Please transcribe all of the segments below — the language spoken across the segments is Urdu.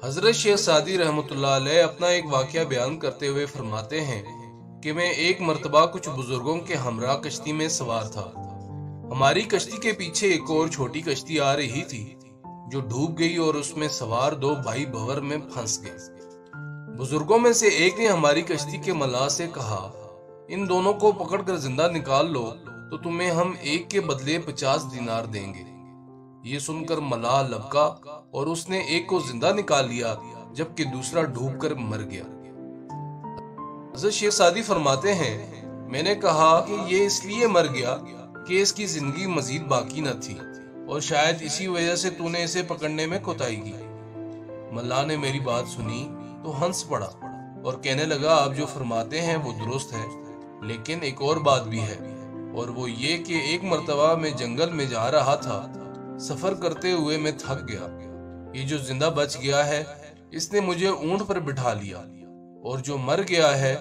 حضرت شیخ سعدی رحمتullah علیہ اپنا ایک واقعہ بیان کرتے ہوئے فرماتے ہیں کہ میں ایک مرتبہ کچھ بزرگوں کے ہمراہ کشتی میں سوار تھا۔ ہماری کشتی کے پیچھے ایک اور چھوٹی کشتی آ رہی تھی جو ڈوب گئی اور اس میں سوار دو بھائی بھور میں پھنس گئے۔ بزرگوں میں سے ایک نے ہماری کشتی کے ملاح سے کہا، ان دونوں کو پکڑ کر زندہ نکال لو تو تمہیں ہم ایک کے بدلے 50 دینار دیں گے۔ یہ سن کر ملاح لبکا اور اس نے ایک کو زندہ نکال لیا جبکہ دوسرا ڈوب کر مر گیا۔ حضرت شیخ سعدی فرماتے ہیں، میں نے کہا کہ یہ اس لیے مر گیا کہ اس کی زندگی مزید باقی نہ تھی اور شاید اسی وجہ سے تو نے اسے پکڑنے میں کوتاہی کی۔ ملاح نے میری بات سنی تو ہنس پڑا اور کہنے لگا، آپ جو فرماتے ہیں وہ درست ہے، لیکن ایک اور بات بھی ہے، اور وہ یہ کہ ایک مرتبہ میں جنگل میں جا رہا تھا، سفر کرتے ہوئے میں تھک گیا۔ یہ جو زندہ بچ گیا ہے اس نے مجھے اونٹ پر بٹھا لیا، اور جو مر گیا ہے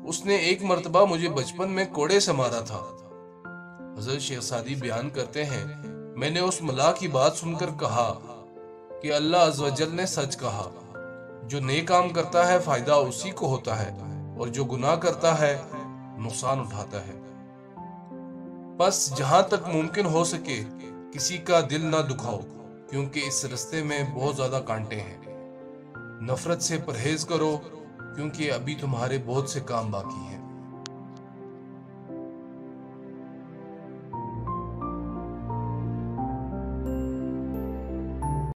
اس نے ایک مرتبہ مجھے بچپن میں کوڑے سے مارا تھا۔ حضرت شیخ سعدی بیان کرتے ہیں، میں نے اس ملاح کی بات سن کر کہا کہ اللہ عز و جل نے سچ کہا، جو نیک کام کرتا ہے فائدہ اسی کو ہوتا ہے اور جو گناہ کرتا ہے نقصان اٹھاتا ہے۔ بس جہاں تک ممکن ہو سکے کسی کا دل نہ دکھاؤ، کیونکہ اس رستے میں بہت زیادہ کانٹے ہیں۔ نفرت سے پرہیز کرو کیونکہ ابھی تمہارے بہت سے کام باقی ہیں۔